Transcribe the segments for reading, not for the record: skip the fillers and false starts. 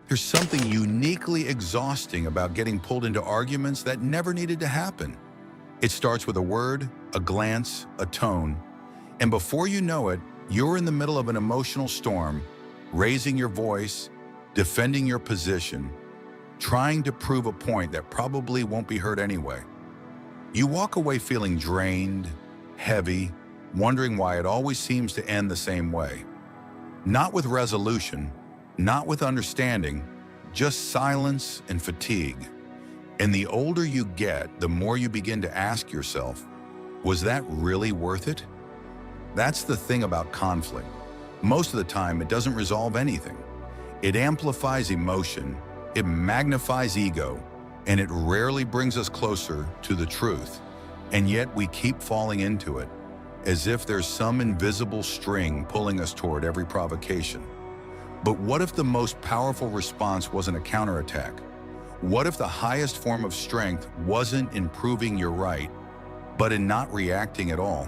There's something uniquely exhausting about getting pulled into arguments that never needed to happen. It starts with a word, a glance, a tone, and before you know it, you're in the middle of an emotional storm, raising your voice, defending your position, trying to prove a point that probably won't be heard anyway. You walk away feeling drained, heavy, wondering why it always seems to end the same way. Not with resolution, not with understanding, just silence and fatigue. And the older you get, the more you begin to ask yourself, was that really worth it? That's the thing about conflict. Most of the time, it doesn't resolve anything. It amplifies emotion, it magnifies ego, and it rarely brings us closer to the truth. And yet we keep falling into it, as if there's some invisible string pulling us toward every provocation. But what if the most powerful response wasn't a counterattack? What if the highest form of strength wasn't in proving you're right, but in not reacting at all?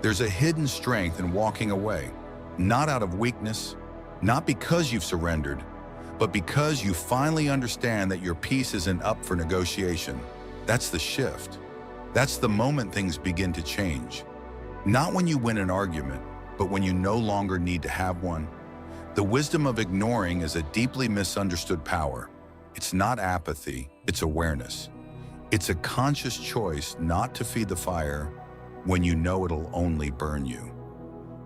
There's a hidden strength in walking away, not out of weakness, not because you've surrendered, but because you finally understand that your peace isn't up for negotiation. That's the shift. That's the moment things begin to change. Not when you win an argument, but when you no longer need to have one. The wisdom of ignoring is a deeply misunderstood power. It's not apathy, it's awareness. It's a conscious choice not to feed the fire when you know it'll only burn you.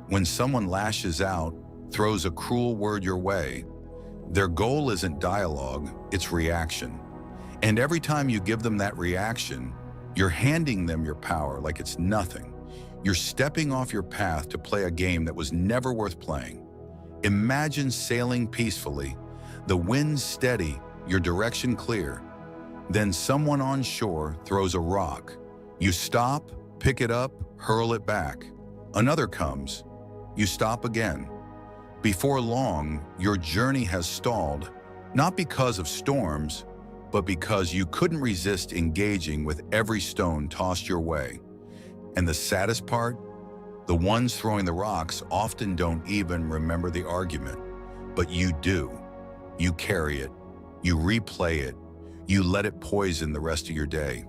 When someone lashes out, throws a cruel word your way, their goal isn't dialogue, it's reaction. And every time you give them that reaction, you're handing them your power like it's nothing. You're stepping off your path to play a game that was never worth playing. Imagine sailing peacefully, the wind steady, your direction clear. Then someone on shore throws a rock. You stop, pick it up, hurl it back. Another comes. You stop again. Before long, your journey has stalled, not because of storms, but because you couldn't resist engaging with every stone tossed your way. And the saddest part? The ones throwing the rocks often don't even remember the argument, but you do. You carry it, you replay it, you let it poison the rest of your day.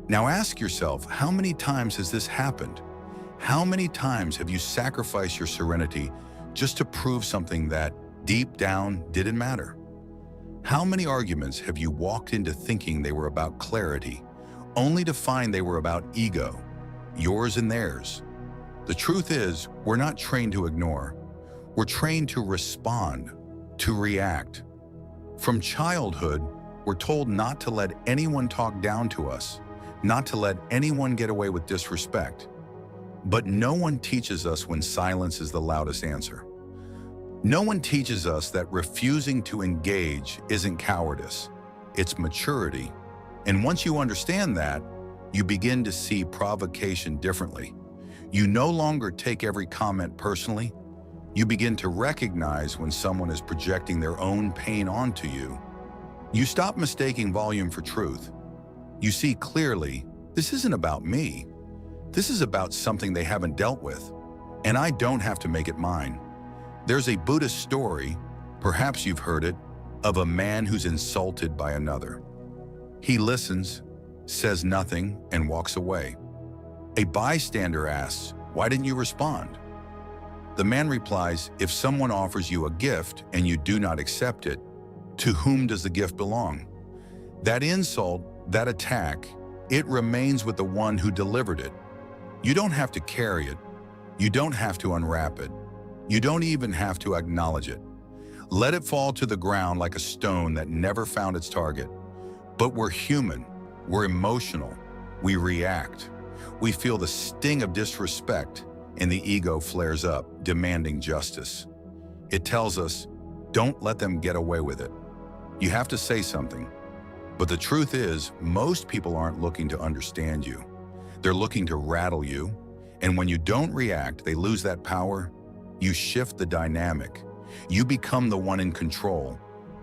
Now ask yourself, how many times has this happened? How many times have you sacrificed your serenity just to prove something that, deep down, didn't matter? How many arguments have you walked into thinking they were about clarity, only to find they were about ego, yours and theirs? The truth is, we're not trained to ignore. We're trained to respond, to react. From childhood, we're told not to let anyone talk down to us, not to let anyone get away with disrespect. But no one teaches us when silence is the loudest answer. No one teaches us that refusing to engage isn't cowardice, it's maturity. And once you understand that, you begin to see provocation differently. You no longer take every comment personally. You begin to recognize when someone is projecting their own pain onto you. You stop mistaking volume for truth. You see clearly, this isn't about me. This is about something they haven't dealt with, and I don't have to make it mine. There's a Buddhist story, perhaps you've heard it, of a man who's insulted by another. He listens, says nothing, and walks away. A bystander asks, "Why didn't you respond?" The man replies, "If someone offers you a gift and you do not accept it, to whom does the gift belong?" That insult, that attack, it remains with the one who delivered it. You don't have to carry it. You don't have to unwrap it. You don't even have to acknowledge it. Let it fall to the ground like a stone that never found its target. But we're human. We're emotional. We react. We feel the sting of disrespect, and the ego flares up, demanding justice. It tells us, don't let them get away with it. You have to say something. But the truth is, most people aren't looking to understand you. They're looking to rattle you, and when you don't react, they lose that power. You shift the dynamic. You become the one in control,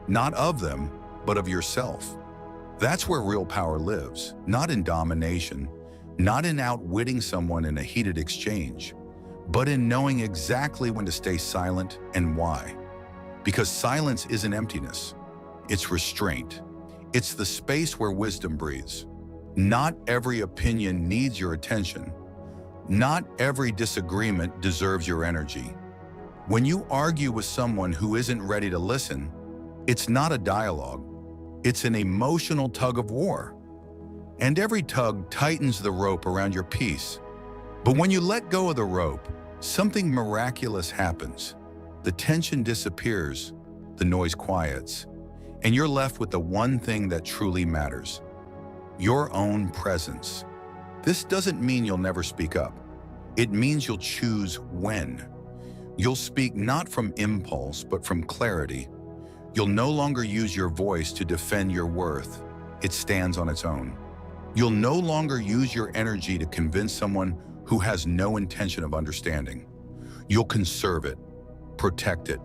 not of them, but of yourself. That's where real power lives, not in domination, not in outwitting someone in a heated exchange, but in knowing exactly when to stay silent and why. Because silence isn't emptiness, It's restraint. It's the space where wisdom breathes. Not every opinion needs your attention. Not every disagreement deserves your energy. When you argue with someone who isn't ready to listen, it's not a dialogue. It's an emotional tug of war. And every tug tightens the rope around your peace. But when you let go of the rope, something miraculous happens. The tension disappears, the noise quiets, and you're left with the one thing that truly matters: your own presence. This doesn't mean you'll never speak up. It means you'll choose when. You'll speak not from impulse, but from clarity. You'll no longer use your voice to defend your worth. It stands on its own. You'll no longer use your energy to convince someone who has no intention of understanding. You'll conserve it, protect it,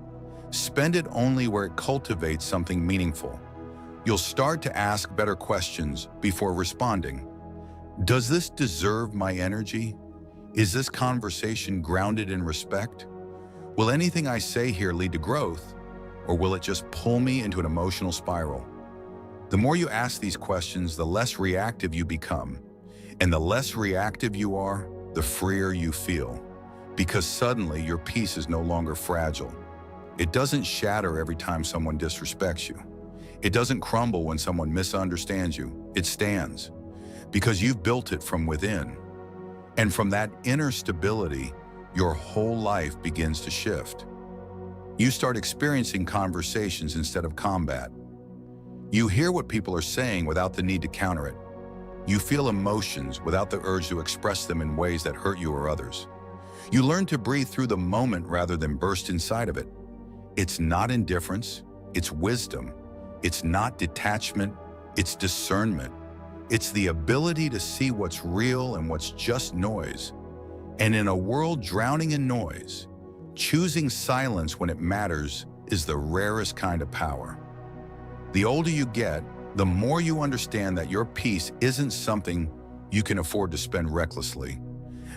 spend it only where it cultivates something meaningful. You'll start to ask better questions before responding. Does this deserve my energy? Is this conversation grounded in respect? Will anything I say here lead to growth, or will it just pull me into an emotional spiral? The more you ask these questions, the less reactive you become. And the less reactive you are, the freer you feel. Because suddenly your peace is no longer fragile. It doesn't shatter every time someone disrespects you. It doesn't crumble when someone misunderstands you. It stands. Because you've built it from within. And from that inner stability, your whole life begins to shift. You start experiencing conversations instead of combat. You hear what people are saying without the need to counter it. You feel emotions without the urge to express them in ways that hurt you or others. You learn to breathe through the moment rather than burst inside of it. It's not indifference, it's wisdom. It's not detachment, it's discernment. It's the ability to see what's real and what's just noise. And in a world drowning in noise, choosing silence when it matters is the rarest kind of power. The older you get, the more you understand that your peace isn't something you can afford to spend recklessly.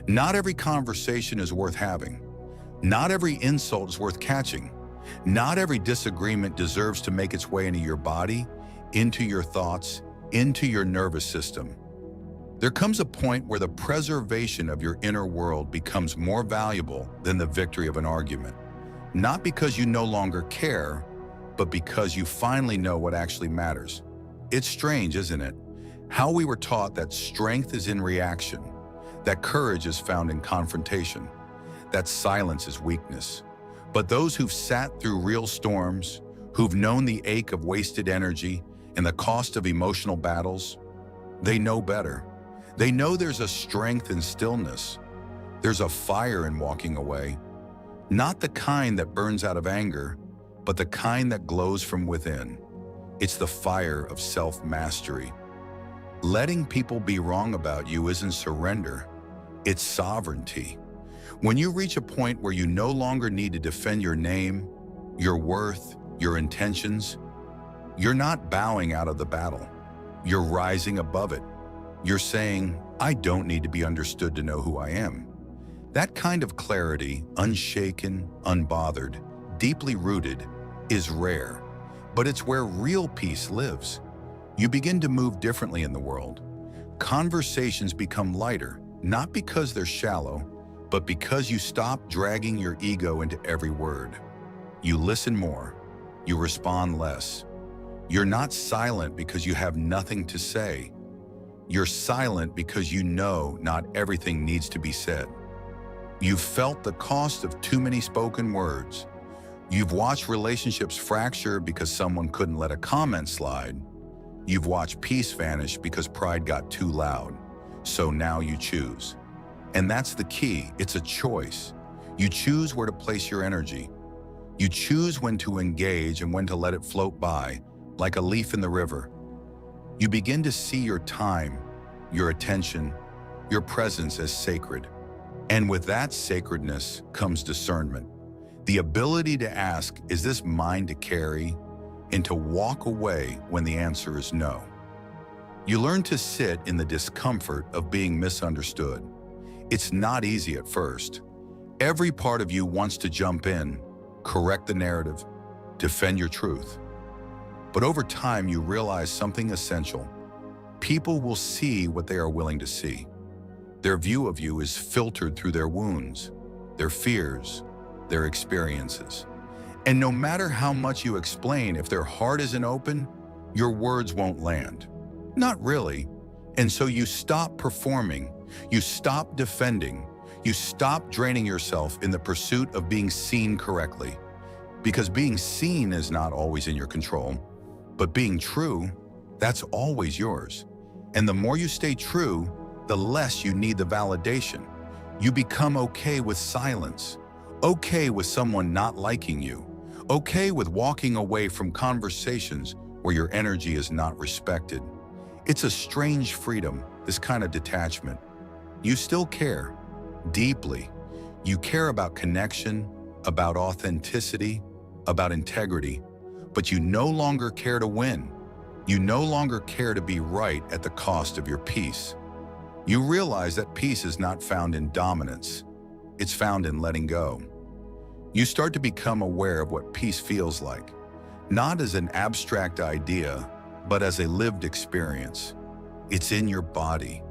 Not every conversation is worth having. Not every insult is worth catching. Not every disagreement deserves to make its way into your body, into your thoughts, into your nervous system. There comes a point where the preservation of your inner world becomes more valuable than the victory of an argument. Not because you no longer care, but because you finally know what actually matters. It's strange, isn't it? How we were taught that strength is in reaction, that courage is found in confrontation, that silence is weakness. But those who've sat through real storms, who've known the ache of wasted energy and the cost of emotional battles, they know better. They know there's a strength in stillness. There's a fire in walking away. Not the kind that burns out of anger, but the kind that glows from within. It's the fire of self-mastery. Letting people be wrong about you isn't surrender, it's sovereignty. When you reach a point where you no longer need to defend your name, your worth, your intentions, you're not bowing out of the battle. You're rising above it. You're saying, I don't need to be understood to know who I am. That kind of clarity, unshaken, unbothered, deeply rooted, is rare, but it's where real peace lives. You begin to move differently in the world. Conversations become lighter, not because they're shallow, but because you stop dragging your ego into every word. You listen more. You respond less. You're not silent because you have nothing to say. You're silent because you know not everything needs to be said. You've felt the cost of too many spoken words. You've watched relationships fracture because someone couldn't let a comment slide. You've watched peace vanish because pride got too loud. So now you choose. And that's the key. It's a choice. You choose where to place your energy. You choose when to engage and when to let it float by, like a leaf in the river. You begin to see your time, your attention, your presence as sacred. And with that sacredness comes discernment. The ability to ask, is this mine to carry? And to walk away when the answer is no. You learn to sit in the discomfort of being misunderstood. It's not easy at first. Every part of you wants to jump in, correct the narrative, defend your truth. But over time, you realize something essential. People will see what they are willing to see. Their view of you is filtered through their wounds, their fears, their experiences. And no matter how much you explain, if their heart isn't open, your words won't land. Not really. And so you stop performing, you stop defending, you stop draining yourself in the pursuit of being seen correctly. Because being seen is not always in your control, but being true, that's always yours. And the more you stay true, the less you need the validation. You become okay with silence, okay with someone not liking you, okay with walking away from conversations where your energy is not respected. It's a strange freedom, this kind of detachment. You still care, deeply. You care about connection, about authenticity, about integrity, but you no longer care to win. You no longer care to be right at the cost of your peace. You realize that peace is not found in dominance. It's found in letting go. You start to become aware of what peace feels like, not as an abstract idea, but as a lived experience. It's in your body.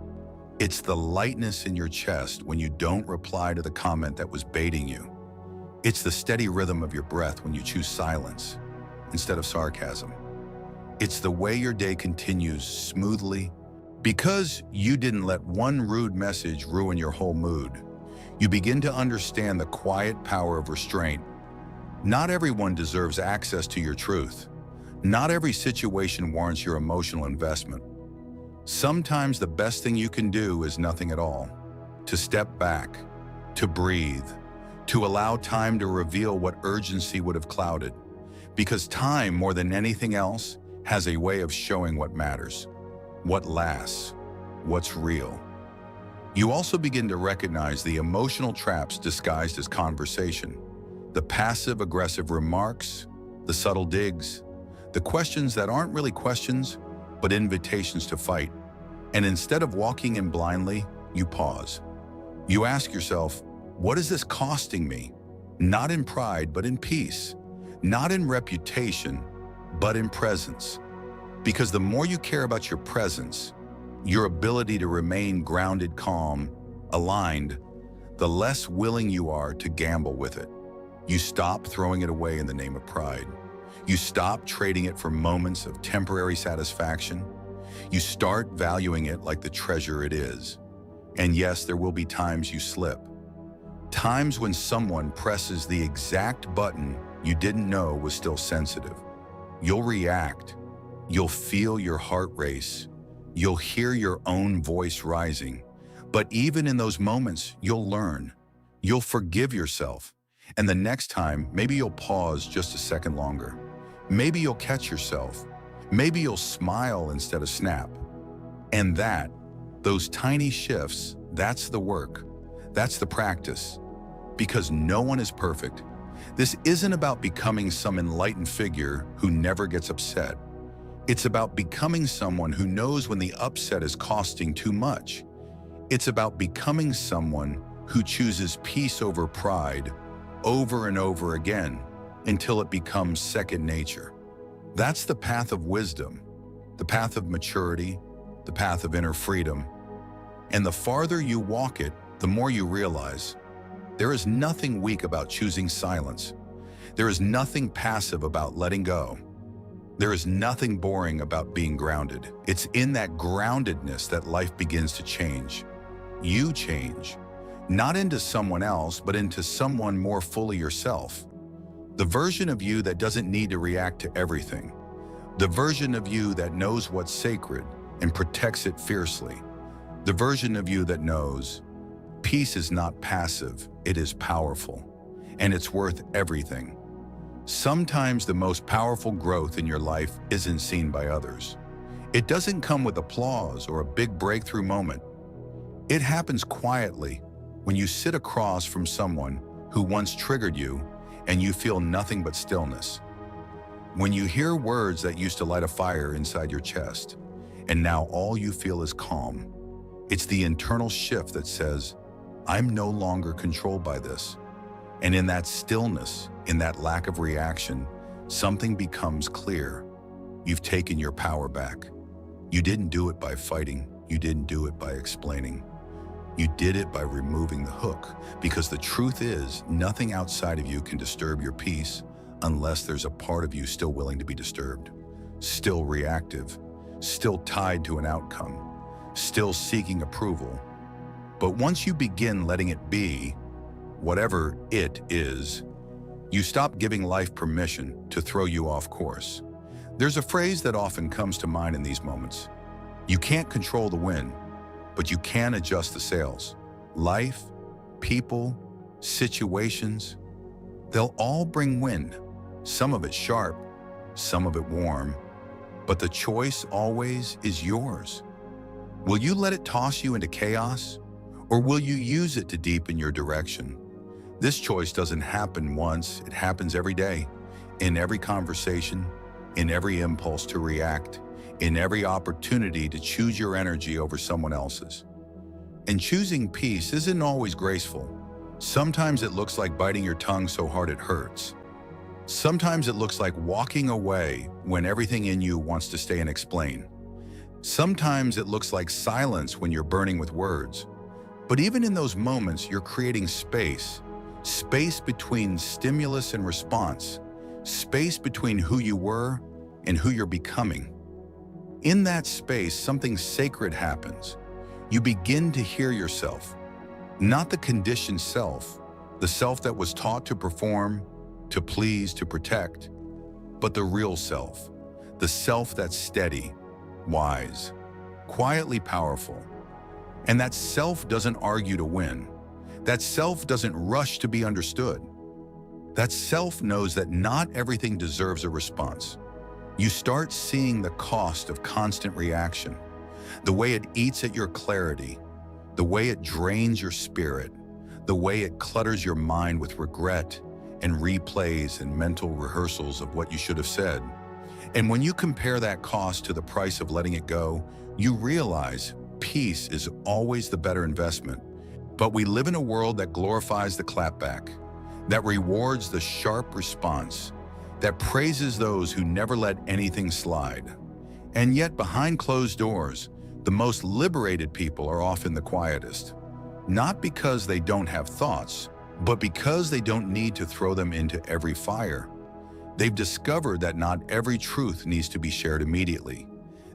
It's the lightness in your chest when you don't reply to the comment that was baiting you. It's the steady rhythm of your breath when you choose silence instead of sarcasm. It's the way your day continues smoothly because you didn't let one rude message ruin your whole mood. You begin to understand the quiet power of restraint. Not everyone deserves access to your truth. Not every situation warrants your emotional investment. Sometimes the best thing you can do is nothing at all. To step back, to breathe, to allow time to reveal what urgency would have clouded. Because time, more than anything else, has a way of showing what matters, what lasts, what's real. You also begin to recognize the emotional traps disguised as conversation, the passive-aggressive remarks, the subtle digs, the questions that aren't really questions, but invitations to fight. And instead of walking in blindly, you pause. You ask yourself, what is this costing me? Not in pride, but in peace. Not in reputation, but in presence. Because the more you care about your presence, your ability to remain grounded, calm, aligned, the less willing you are to gamble with it. You stop throwing it away in the name of pride. You stop trading it for moments of temporary satisfaction. You start valuing it like the treasure it is. And yes, there will be times you slip. Times when someone presses the exact button you didn't know was still sensitive. You'll react. You'll feel your heart race. You'll hear your own voice rising. But even in those moments, you'll learn. You'll forgive yourself. And the next time, maybe you'll pause just a second longer. Maybe you'll catch yourself. Maybe you'll smile instead of snap. And those tiny shifts, that's the work. That's the practice. Because no one is perfect. This isn't about becoming some enlightened figure who never gets upset. It's about becoming someone who knows when the upset is costing too much. It's about becoming someone who chooses peace over pride over and over again until it becomes second nature. That's the path of wisdom, the path of maturity, the path of inner freedom. And the farther you walk it, the more you realize there is nothing weak about choosing silence. There is nothing passive about letting go. There is nothing boring about being grounded. It's in that groundedness that life begins to change. You change, not into someone else, but into someone more fully yourself. The version of you that doesn't need to react to everything. The version of you that knows what's sacred and protects it fiercely. The version of you that knows peace is not passive, it is powerful, and it's worth everything. Sometimes the most powerful growth in your life isn't seen by others. It doesn't come with applause or a big breakthrough moment. It happens quietly when you sit across from someone who once triggered you and you feel nothing but stillness. When you hear words that used to light a fire inside your chest, and now all you feel is calm. It's the internal shift that says, I'm no longer controlled by this. And in that stillness, in that lack of reaction, something becomes clear. you've taken your power back. You didn't do it by fighting. You didn't do it by explaining. You did it by removing the hook, because the truth is, nothing outside of you can disturb your peace unless there's a part of you still willing to be disturbed, still reactive, still tied to an outcome, still seeking approval. But once you begin letting it be, whatever it is, you stop giving life permission to throw you off course. There's a phrase that often comes to mind in these moments. You can't control the wind, but you can adjust the sails. Life, people, situations, they'll all bring wind. Some of it sharp, some of it warm, but the choice always is yours. Will you let it toss you into chaos, or will you use it to deepen your direction? This choice doesn't happen once, it happens every day, in every conversation, in every impulse to react, in every opportunity to choose your energy over someone else's. And choosing peace isn't always graceful. Sometimes it looks like biting your tongue so hard it hurts. Sometimes it looks like walking away when everything in you wants to stay and explain. Sometimes it looks like silence when you're burning with words. But even in those moments, you're creating space between stimulus and response, space between who you were and who you're becoming. In that space, something sacred happens. You begin to hear yourself, not the conditioned self, the self that was taught to perform, to please, to protect, but the real self, the self that's steady, wise, quietly powerful. And that self doesn't argue to win. That self doesn't rush to be understood. That self knows that not everything deserves a response. You start seeing the cost of constant reaction, the way it eats at your clarity, the way it drains your spirit, the way it clutters your mind with regret and replays and mental rehearsals of what you should have said. And when you compare that cost to the price of letting it go, you realize peace is always the better investment. But we live in a world that glorifies the clapback, that rewards the sharp response, that praises those who never let anything slide. And yet behind closed doors, the most liberated people are often the quietest. Not because they don't have thoughts, but because they don't need to throw them into every fire. They've discovered that not every truth needs to be shared immediately,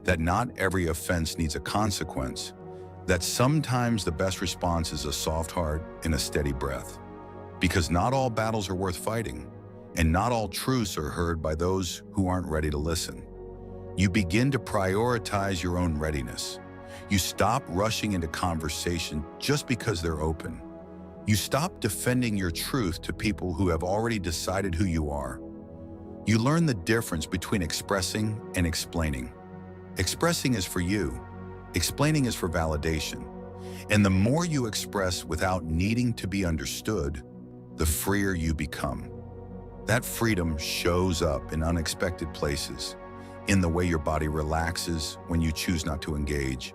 that not every offense needs a consequence, that sometimes the best response is a soft heart and a steady breath. Because not all battles are worth fighting, and not all truths are heard by those who aren't ready to listen. You begin to prioritize your own readiness. You stop rushing into conversation just because they're open. You stop defending your truth to people who have already decided who you are. You learn the difference between expressing and explaining. Expressing is for you. Explaining is for validation. And the more you express without needing to be understood, the freer you become. That freedom shows up in unexpected places, in the way your body relaxes when you choose not to engage,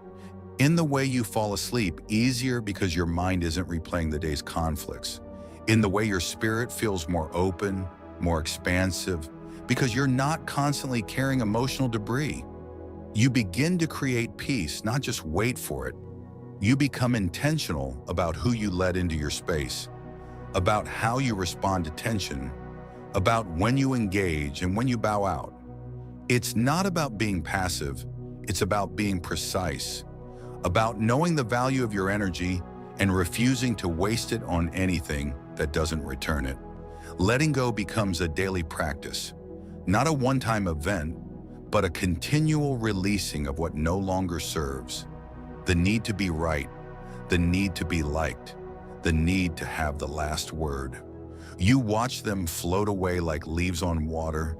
in the way you fall asleep easier because your mind isn't replaying the day's conflicts, in the way your spirit feels more open, more expansive, because you're not constantly carrying emotional debris. You begin to create peace, not just wait for it. You become intentional about who you let into your space, about how you respond to tension, about when you engage and when you bow out. It's not about being passive, it's about being precise, about knowing the value of your energy and refusing to waste it on anything that doesn't return it. Letting go becomes a daily practice, not a one-time event, but a continual releasing of what no longer serves. The need to be right, the need to be liked, the need to have the last word. You watch them float away like leaves on water,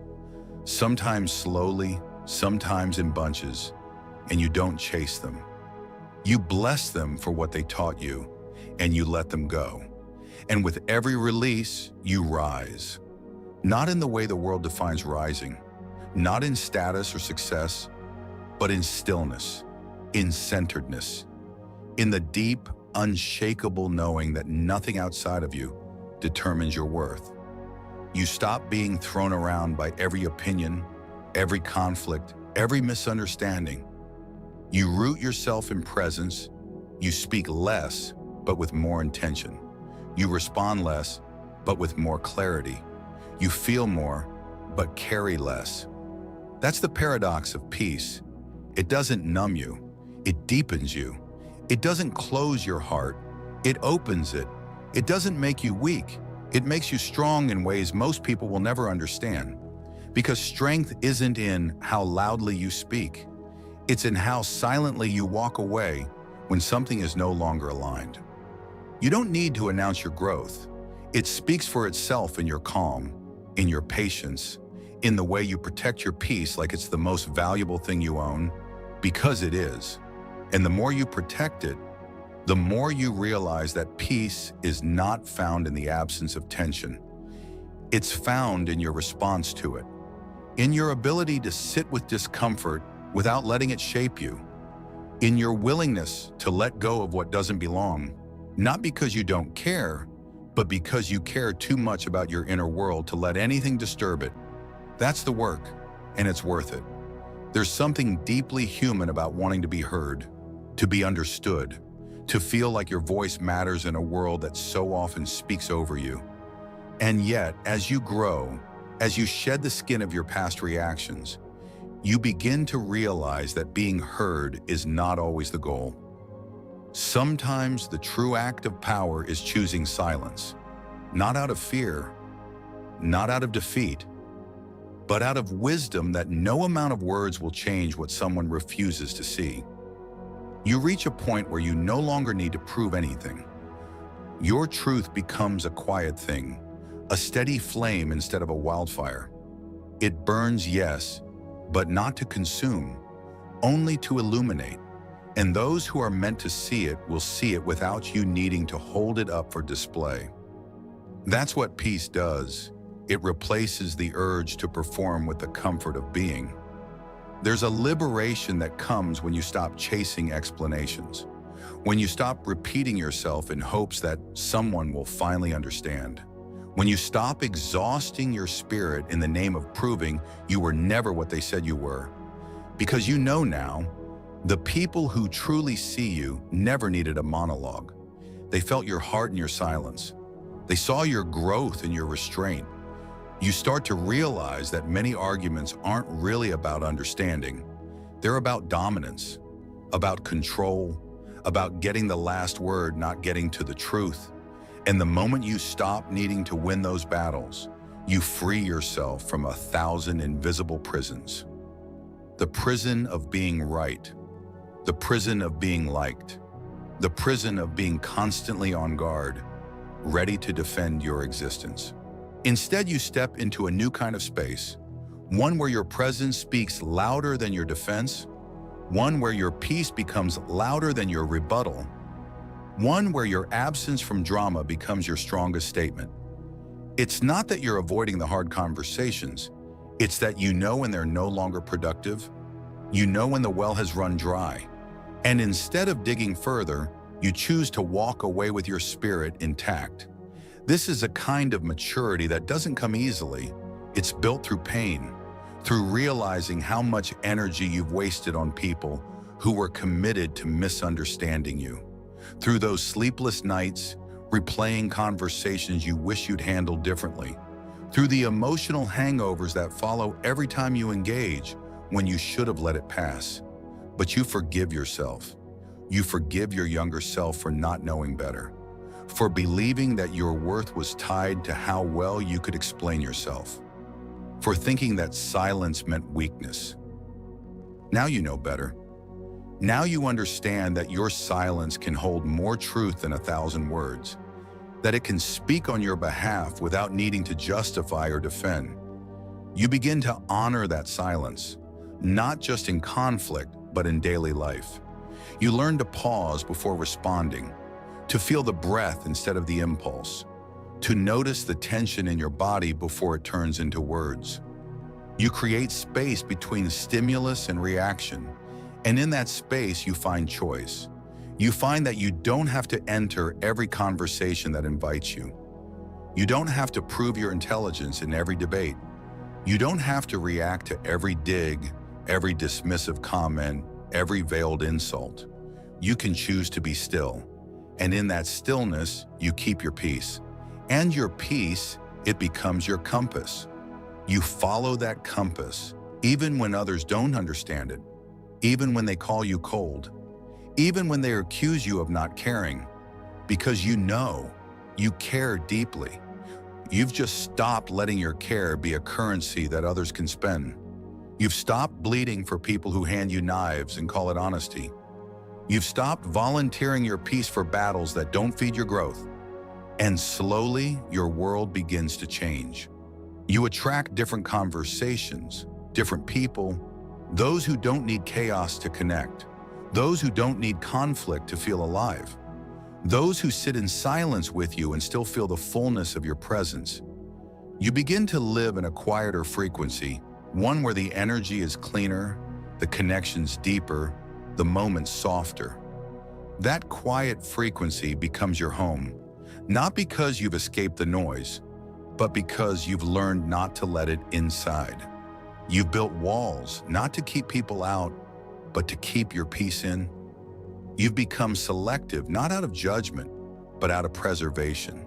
sometimes slowly, sometimes in bunches, and you don't chase them. You bless them for what they taught you, and you let them go. And with every release, you rise. Not in the way the world defines rising, not in status or success, but in stillness, in centeredness, in the deep, unshakable knowing that nothing outside of you determines your worth. You stop being thrown around by every opinion, every conflict, every misunderstanding. You root yourself in presence. You speak less, but with more intention. You respond less, but with more clarity. You feel more, but carry less. That's the paradox of peace. It doesn't numb you. It deepens you. It doesn't close your heart. It opens it. It doesn't make you weak. It makes you strong in ways most people will never understand. Because strength isn't in how loudly you speak. It's in how silently you walk away when something is no longer aligned. You don't need to announce your growth. It speaks for itself in your calm, in your patience, in the way you protect your peace like it's the most valuable thing you own, because it is. And the more you protect it, the more you realize that peace is not found in the absence of tension. It's found in your response to it, in your ability to sit with discomfort without letting it shape you, in your willingness to let go of what doesn't belong, not because you don't care, but because you care too much about your inner world to let anything disturb it. That's the work, and it's worth it. There's something deeply human about wanting to be heard, to be understood, to feel like your voice matters in a world that so often speaks over you. And yet, as you grow, as you shed the skin of your past reactions, you begin to realize that being heard is not always the goal. Sometimes the true act of power is choosing silence, not out of fear, not out of defeat, but out of wisdom that no amount of words will change what someone refuses to see. You reach a point where you no longer need to prove anything. Your truth becomes a quiet thing, a steady flame instead of a wildfire. It burns, yes, but not to consume, only to illuminate. And those who are meant to see it will see it without you needing to hold it up for display. That's what peace does. It replaces the urge to perform with the comfort of being. There's a liberation that comes when you stop chasing explanations, when you stop repeating yourself in hopes that someone will finally understand, when you stop exhausting your spirit in the name of proving you were never what they said you were. Because you know now, the people who truly see you never needed a monologue. They felt your heart in your silence. They saw your growth in your restraint. You start to realize that many arguments aren't really about understanding. They're about dominance, about control, about getting the last word, not getting to the truth. And the moment you stop needing to win those battles, you free yourself from 1,000 invisible prisons. The prison of being right, the prison of being liked, the prison of being constantly on guard, ready to defend your existence. Instead, you step into a new kind of space, one where your presence speaks louder than your defense, one where your peace becomes louder than your rebuttal, one where your absence from drama becomes your strongest statement. It's not that you're avoiding the hard conversations, it's that you know when they're no longer productive, you know when the well has run dry, and instead of digging further, you choose to walk away with your spirit intact. This is a kind of maturity that doesn't come easily. It's built through pain, through realizing how much energy you've wasted on people who were committed to misunderstanding you, through those sleepless nights, replaying conversations you wish you'd handled differently, through the emotional hangovers that follow every time you engage when you should have let it pass. But you forgive yourself. You forgive your younger self for not knowing better, for believing that your worth was tied to how well you could explain yourself, for thinking that silence meant weakness. Now you know better. Now you understand that your silence can hold more truth than 1,000 words, that it can speak on your behalf without needing to justify or defend. You begin to honor that silence, not just in conflict, but in daily life. You learn to pause before responding, to feel the breath instead of the impulse, to notice the tension in your body before it turns into words. You create space between stimulus and reaction, and in that space you find choice. You find that you don't have to enter every conversation that invites you. You don't have to prove your intelligence in every debate. You don't have to react to every dig, every dismissive comment, every veiled insult. You can choose to be still. And in that stillness, you keep your peace. And your peace, it becomes your compass. You follow that compass, even when others don't understand it, even when they call you cold, even when they accuse you of not caring, because you know you care deeply. You've just stopped letting your care be a currency that others can spend. You've stopped bleeding for people who hand you knives and call it honesty. You've stopped volunteering your peace for battles that don't feed your growth. And slowly, your world begins to change. You attract different conversations, different people, those who don't need chaos to connect, those who don't need conflict to feel alive, those who sit in silence with you and still feel the fullness of your presence. You begin to live in a quieter frequency, one where the energy is cleaner, the connections deeper, the moments softer. That quiet frequency becomes your home, not because you've escaped the noise, but because you've learned not to let it inside. You've built walls, not to keep people out, but to keep your peace in. You've become selective, not out of judgment, but out of preservation.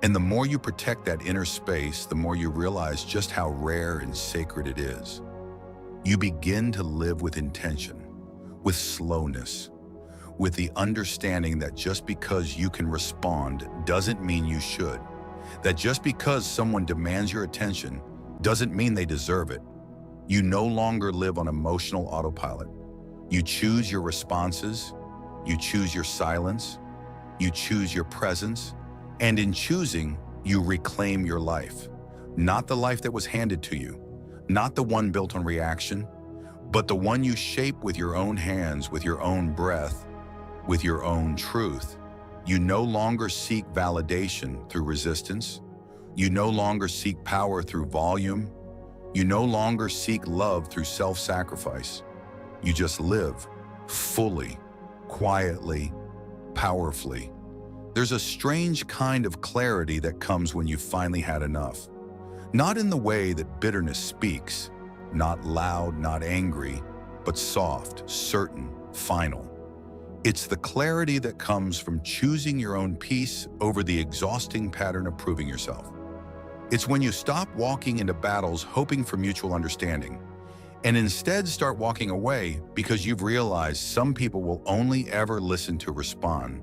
And the more you protect that inner space, the more you realize just how rare and sacred it is. You begin to live with intention, with slowness, with the understanding that just because you can respond doesn't mean you should. That just because someone demands your attention doesn't mean they deserve it. You no longer live on emotional autopilot. You choose your responses, you choose your silence, you choose your presence, and in choosing, you reclaim your life. Not the life that was handed to you, not the one built on reaction, but the one you shape with your own hands, with your own breath, with your own truth. You no longer seek validation through resistance. You no longer seek power through volume. You no longer seek love through self-sacrifice. You just live fully, quietly, powerfully. There's a strange kind of clarity that comes when you've finally had enough. Not in the way that bitterness speaks, not loud, not angry, but soft, certain, final. It's the clarity that comes from choosing your own peace over the exhausting pattern of proving yourself. It's when you stop walking into battles hoping for mutual understanding, and instead start walking away because you've realized some people will only ever listen to respond,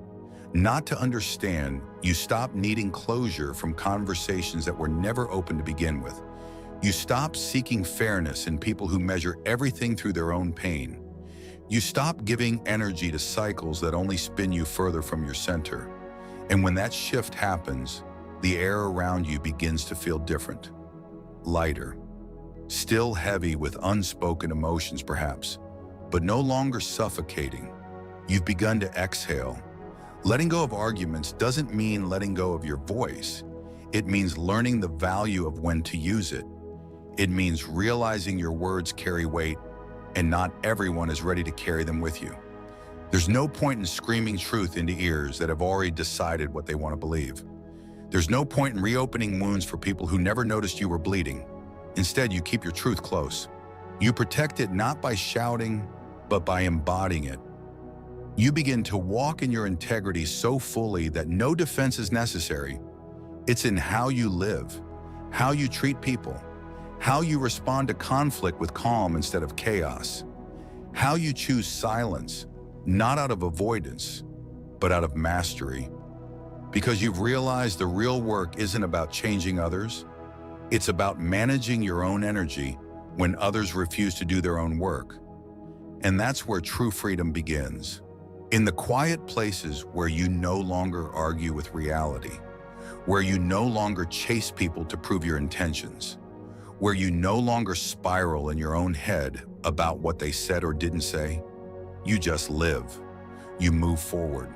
not to understand. You stop needing closure from conversations that were never open to begin with. You stop seeking fairness in people who measure everything through their own pain. You stop giving energy to cycles that only spin you further from your center. And when that shift happens, the air around you begins to feel different, lighter, still heavy with unspoken emotions perhaps, but no longer suffocating. You've begun to exhale. Letting go of arguments doesn't mean letting go of your voice. It means learning the value of when to use it. It means realizing your words carry weight, and not everyone is ready to carry them with you. There's no point in screaming truth into ears that have already decided what they want to believe. There's no point in reopening wounds for people who never noticed you were bleeding. Instead, you keep your truth close. You protect it not by shouting, but by embodying it. You begin to walk in your integrity so fully that no defense is necessary. It's in how you live, how you treat people, how you respond to conflict with calm instead of chaos, how you choose silence, not out of avoidance, but out of mastery. Because you've realized the real work isn't about changing others. It's about managing your own energy when others refuse to do their own work. And that's where true freedom begins. In the quiet places where you no longer argue with reality, where you no longer chase people to prove your intentions, where you no longer spiral in your own head about what they said or didn't say. You just live. You move forward.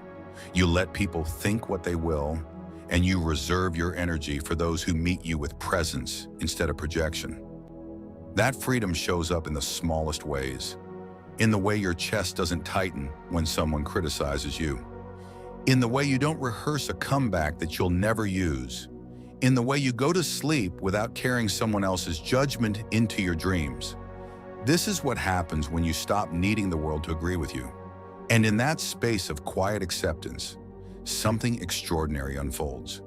You let people think what they will, and you reserve your energy for those who meet you with presence instead of projection. That freedom shows up in the smallest ways. In the way your chest doesn't tighten when someone criticizes you. In the way you don't rehearse a comeback that you'll never use. in the way you go to sleep without carrying someone else's judgment into your dreams. This is what happens when you stop needing the world to agree with you. And in that space of quiet acceptance, something extraordinary unfolds.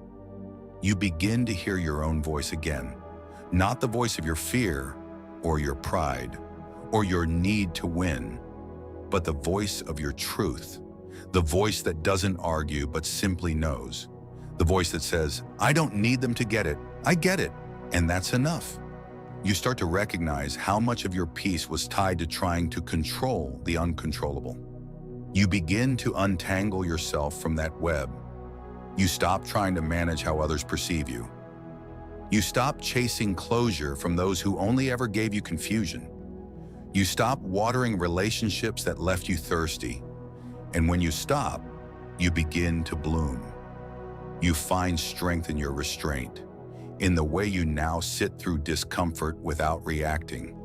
You begin to hear your own voice again, not the voice of your fear or your pride or your need to win, but the voice of your truth, the voice that doesn't argue but simply knows, the voice that says, I don't need them to get it, I get it, and that's enough. You start to recognize how much of your peace was tied to trying to control the uncontrollable. You begin to untangle yourself from that web. You stop trying to manage how others perceive you. You stop chasing closure from those who only ever gave you confusion. You stop watering relationships that left you thirsty. And when you stop, you begin to bloom. You find strength in your restraint, in the way you now sit through discomfort without reacting,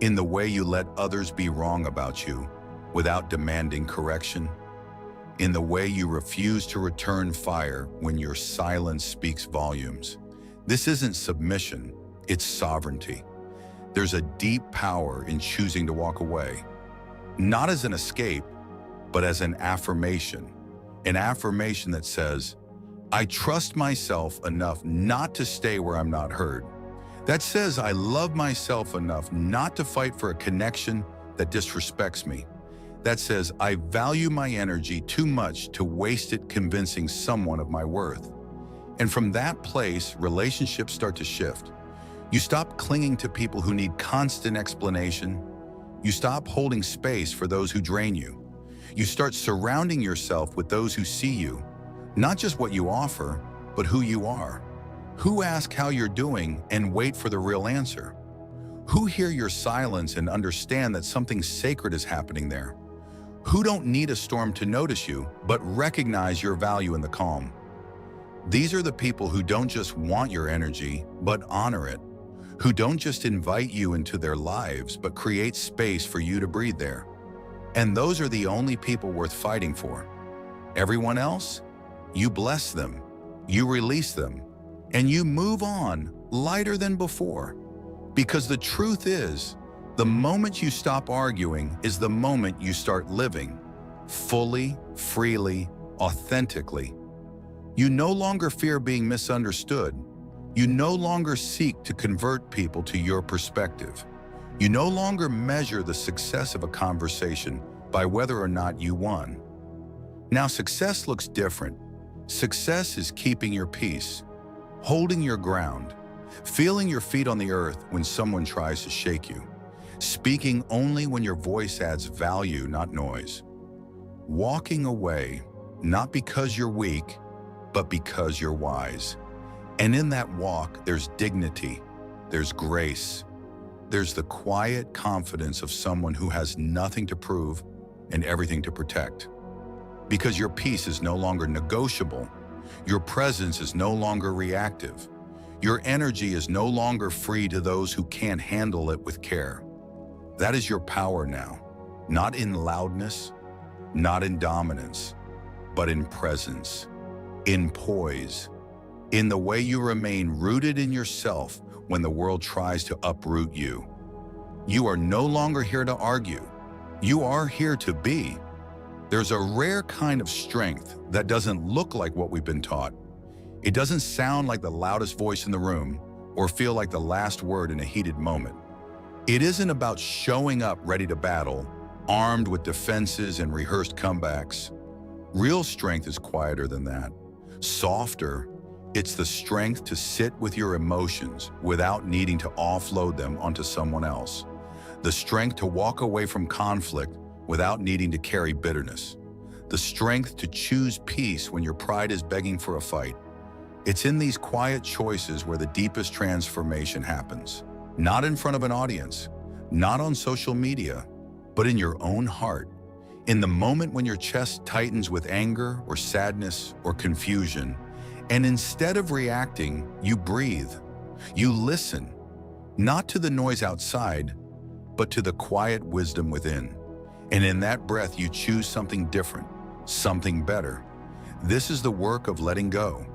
in the way you let others be wrong about you without demanding correction, in the way you refuse to return fire when your silence speaks volumes. This isn't submission, it's sovereignty. There's a deep power in choosing to walk away, not as an escape, but as an affirmation that says, I trust myself enough not to stay where I'm not heard. That says I love myself enough not to fight for a connection that disrespects me. That says I value my energy too much to waste it convincing someone of my worth. And from that place, relationships start to shift. You stop clinging to people who need constant explanation. You stop holding space for those who drain you. You start surrounding yourself with those who see you, not just what you offer, but who you are. Who ask how you're doing and wait for the real answer. Who hear your silence and understand that something sacred is happening there. Who don't need a storm to notice you, but recognize your value in the calm. These are the people who don't just want your energy, but honor it. Who don't just invite you into their lives, but create space for you to breathe there. And those are the only people worth fighting for. Everyone else? You bless them, you release them, and you move on lighter than before. Because the truth is, the moment you stop arguing is the moment you start living, fully, freely, authentically. You no longer fear being misunderstood. You no longer seek to convert people to your perspective. You no longer measure the success of a conversation by whether or not you won. Now, success looks different. Success is keeping your peace, holding your ground, feeling your feet on the earth when someone tries to shake you, speaking only when your voice adds value, not noise, walking away, not because you're weak, but because you're wise. And in that walk, there's dignity, there's grace, there's the quiet confidence of someone who has nothing to prove and everything to protect. Because your peace is no longer negotiable, your presence is no longer reactive, your energy is no longer free to those who can't handle it with care. That is your power now, not in loudness, not in dominance, but in presence, in poise, in the way you remain rooted in yourself when the world tries to uproot you. You are no longer here to argue. You are here to be. There's a rare kind of strength that doesn't look like what we've been taught. It doesn't sound like the loudest voice in the room or feel like the last word in a heated moment. It isn't about showing up ready to battle, armed with defenses and rehearsed comebacks. Real strength is quieter than that, softer. It's the strength to sit with your emotions without needing to offload them onto someone else. The strength to walk away from conflict without needing to carry bitterness. The strength to choose peace when your pride is begging for a fight. It's in these quiet choices where the deepest transformation happens. Not in front of an audience, not on social media, but in your own heart. In the moment when your chest tightens with anger or sadness or confusion, and instead of reacting, you breathe. You listen, not to the noise outside, but to the quiet wisdom within. And in that breath, you choose something different, something better. This is the work of letting go.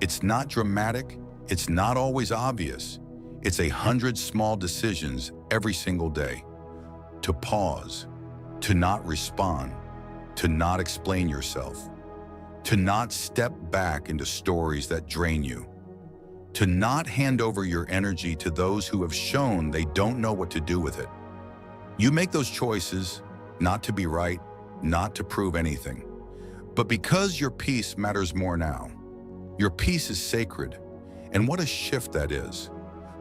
It's not dramatic, It's not always obvious. It's 100 small decisions every single day. To pause, to not respond, to not explain yourself, to not step back into stories that drain you, to not hand over your energy to those who have shown they don't know what to do with it. You make those choices not to be right, not to prove anything, but because your peace matters more now. Your peace is sacred, and what a shift that is.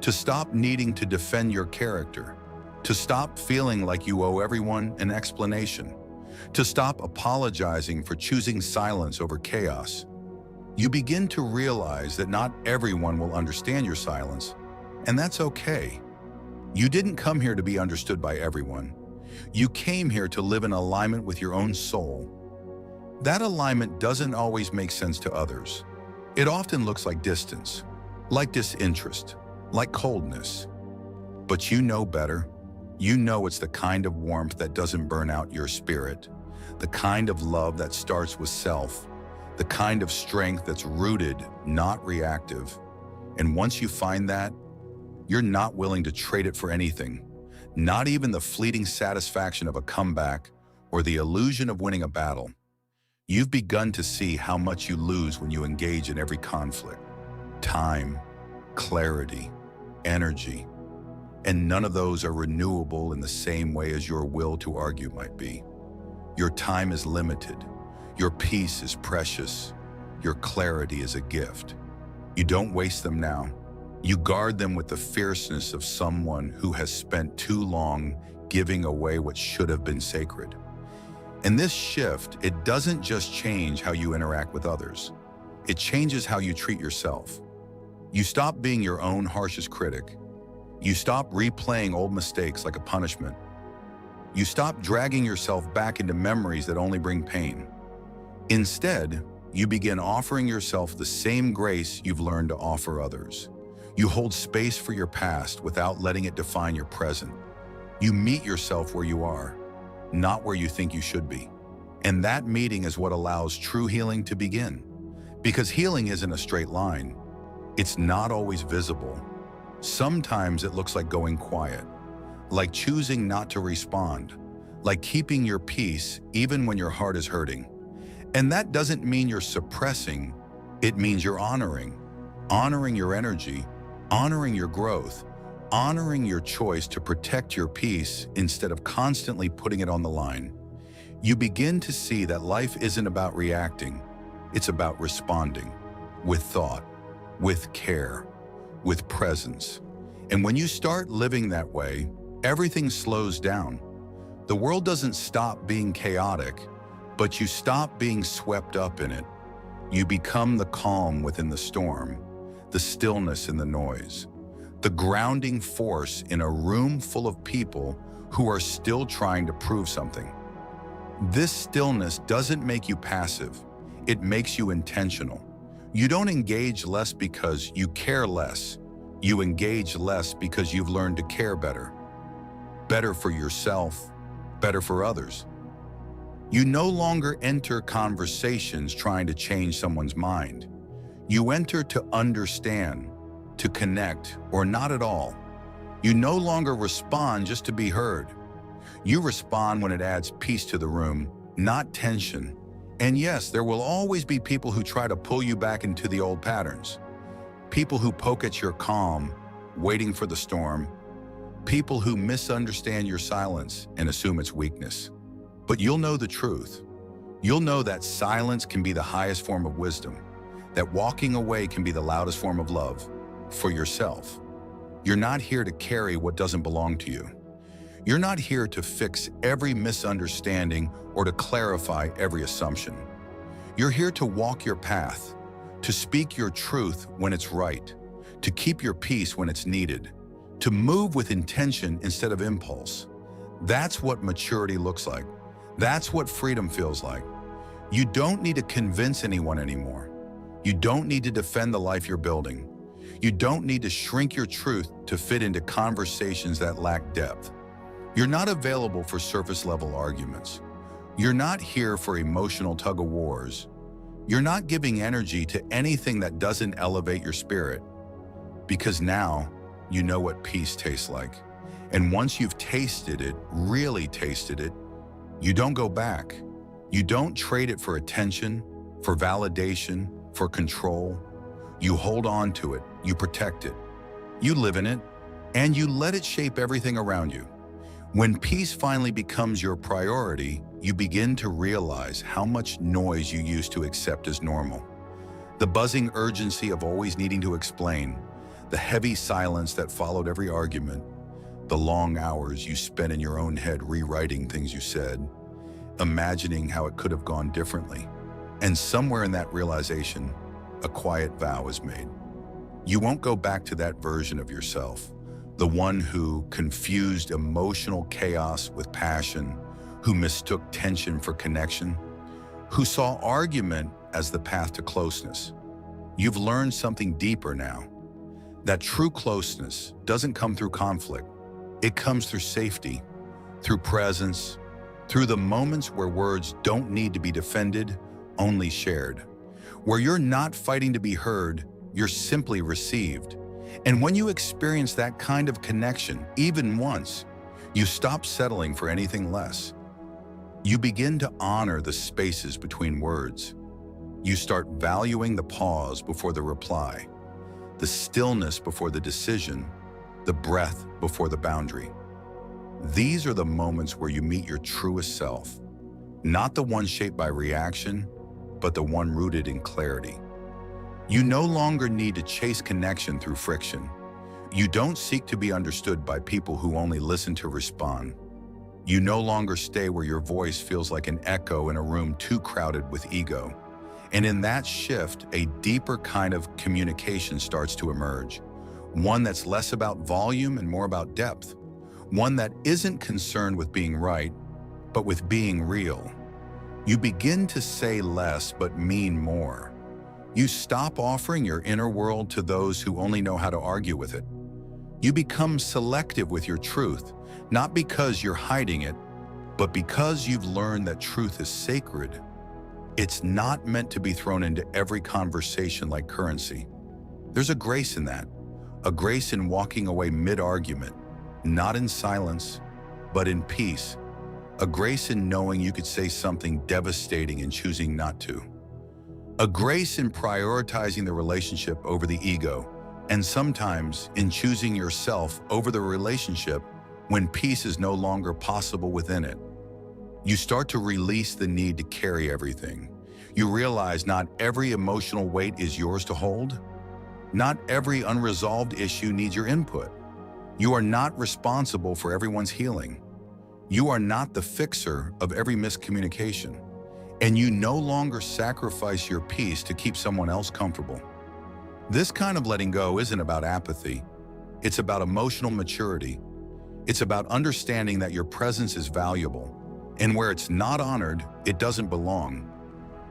To stop needing to defend your character, to stop feeling like you owe everyone an explanation, to stop apologizing for choosing silence over chaos. You begin to realize that not everyone will understand your silence, and that's okay. You didn't come here to be understood by everyone. You came here to live in alignment with your own soul. That alignment doesn't always make sense to others. It often looks like distance, like disinterest, like coldness. But you know better. You know it's the kind of warmth that doesn't burn out your spirit, the kind of love that starts with self, the kind of strength that's rooted, not reactive. And once you find that, you're not willing to trade it for anything, not even the fleeting satisfaction of a comeback or the illusion of winning a battle. You've begun to see how much you lose when you engage in every conflict. Time, clarity, energy, and none of those are renewable in the same way as your will to argue might be. Your time is limited. Your peace is precious. Your clarity is a gift. You don't waste them now. You guard them with the fierceness of someone who has spent too long giving away what should have been sacred. And this shift, it doesn't just change how you interact with others. It changes how you treat yourself. You stop being your own harshest critic. You stop replaying old mistakes like a punishment. You stop dragging yourself back into memories that only bring pain. Instead, you begin offering yourself the same grace you've learned to offer others. You hold space for your past without letting it define your present. You meet yourself where you are, not where you think you should be. And that meeting is what allows true healing to begin. Because healing isn't a straight line. It's not always visible. Sometimes it looks like going quiet, like choosing not to respond, like keeping your peace even when your heart is hurting. And that doesn't mean you're suppressing, it means you're honoring your energy, honoring your growth, honoring your choice to protect your peace instead of constantly putting it on the line. You begin to see that life isn't about reacting, it's about responding, with thought, with care, with presence. And when you start living that way, everything slows down. The world doesn't stop being chaotic, but you stop being swept up in it. You become the calm within the storm, the stillness in the noise, the grounding force in a room full of people who are still trying to prove something. This stillness doesn't make you passive, it makes you intentional. You don't engage less because you care less. You engage less because you've learned to care better. Better for yourself, better for others. You no longer enter conversations trying to change someone's mind. You enter to understand, to connect, or not at all. You no longer respond just to be heard. You respond when it adds peace to the room, not tension. And yes, there will always be people who try to pull you back into the old patterns. People who poke at your calm, waiting for the storm. People who misunderstand your silence and assume it's weakness. But you'll know the truth. You'll know that silence can be the highest form of wisdom, that walking away can be the loudest form of love for yourself. You're not here to carry what doesn't belong to you. You're not here to fix every misunderstanding or to clarify every assumption. You're here to walk your path, to speak your truth when it's right, to keep your peace when it's needed, to move with intention instead of impulse. That's what maturity looks like. That's what freedom feels like. You don't need to convince anyone anymore. You don't need to defend the life you're building. You don't need to shrink your truth to fit into conversations that lack depth. You're not available for surface-level arguments. You're not here for emotional tug-of-wars. You're not giving energy to anything that doesn't elevate your spirit. Because now you know what peace tastes like. And once you've tasted it, really tasted it, you don't go back. You don't trade it for attention, for validation, for control. You hold on to it, you protect it, you live in it, and you let it shape everything around you. When peace finally becomes your priority, you begin to realize how much noise you used to accept as normal. The buzzing urgency of always needing to explain, the heavy silence that followed every argument, the long hours you spent in your own head rewriting things you said, imagining how it could have gone differently. And somewhere in that realization, a quiet vow is made. You won't go back to that version of yourself, the one who confused emotional chaos with passion, who mistook tension for connection, who saw argument as the path to closeness. You've learned something deeper now, that true closeness doesn't come through conflict. It comes through safety, through presence, through the moments where words don't need to be defended, only shared. Where you're not fighting to be heard, you're simply received. And when you experience that kind of connection, even once, you stop settling for anything less. You begin to honor the spaces between words. You start valuing the pause before the reply, the stillness before the decision, the breath before the boundary. These are the moments where you meet your truest self, not the one shaped by reaction, but the one rooted in clarity. You no longer need to chase connection through friction. You don't seek to be understood by people who only listen to respond. You no longer stay where your voice feels like an echo in a room too crowded with ego. And in that shift, a deeper kind of communication starts to emerge. One that's less about volume and more about depth. One that isn't concerned with being right, but with being real. You begin to say less but mean more. You stop offering your inner world to those who only know how to argue with it. You become selective with your truth, not because you're hiding it, but because you've learned that truth is sacred. It's not meant to be thrown into every conversation like currency. There's a grace in that, a grace in walking away mid-argument, not in silence, but in peace. A grace in knowing you could say something devastating and choosing not to. A grace in prioritizing the relationship over the ego, and sometimes in choosing yourself over the relationship when peace is no longer possible within it. You start to release the need to carry everything. You realize not every emotional weight is yours to hold. Not every unresolved issue needs your input. You are not responsible for everyone's healing. You are not the fixer of every miscommunication. And you no longer sacrifice your peace to keep someone else comfortable. This kind of letting go isn't about apathy. It's about emotional maturity. It's about understanding that your presence is valuable, and where it's not honored, it doesn't belong.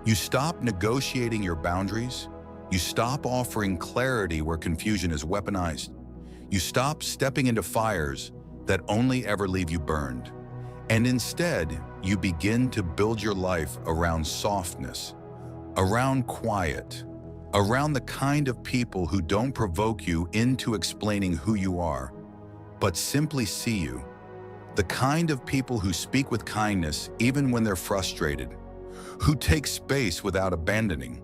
You stop negotiating your boundaries. You stop offering clarity where confusion is weaponized. You stop stepping into fires that only ever leave you burned. And instead, you begin to build your life around softness, around quiet, around the kind of people who don't provoke you into explaining who you are, but simply see you. The kind of people who speak with kindness even when they're frustrated, who take space without abandoning,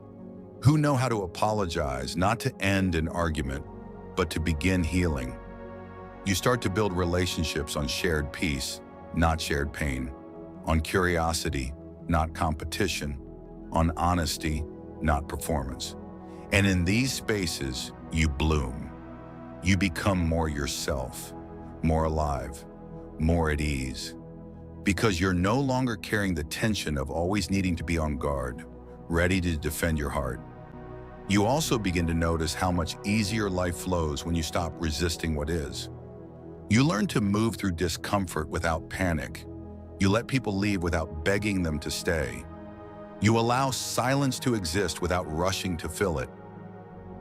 who know how to apologize, not to end an argument, but to begin healing. You start to build relationships on shared peace, not shared pain, on curiosity, not competition, on honesty, not performance. And in these spaces, you bloom. You become more yourself, more alive, more at ease, because you're no longer carrying the tension of always needing to be on guard, ready to defend your heart. You also begin to notice how much easier life flows when you stop resisting what is. You learn to move through discomfort without panic. You let people leave without begging them to stay. You allow silence to exist without rushing to fill it.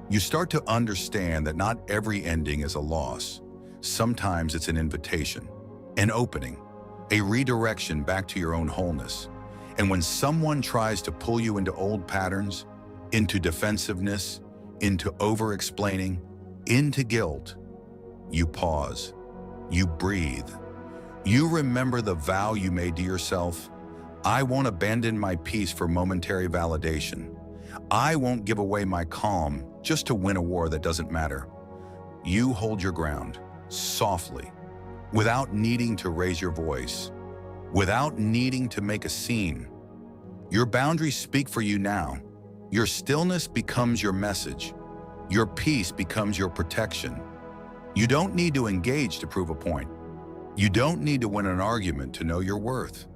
You start to understand that not every ending is a loss. Sometimes it's an invitation, an opening, a redirection back to your own wholeness. And when someone tries to pull you into old patterns, into defensiveness, into over-explaining, into guilt, you pause, you breathe. You remember the vow you made to yourself. I won't abandon my peace for momentary validation. I won't give away my calm just to win a war that doesn't matter. You hold your ground, softly, without needing to raise your voice, without needing to make a scene. Your boundaries speak for you now. Your stillness becomes your message. Your peace becomes your protection. You don't need to engage to prove a point. You don't need to win an argument to know your worth.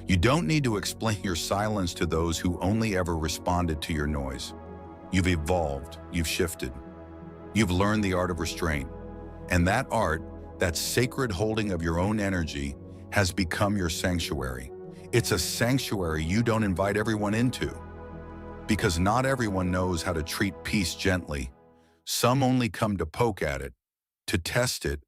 You don't need to explain your silence to those who only ever responded to your noise. You've evolved, you've shifted. You've learned the art of restraint. And that art, that sacred holding of your own energy, has become your sanctuary. It's a sanctuary you don't invite everyone into. Because not everyone knows how to treat peace gently. Some only come to poke at it, to test it,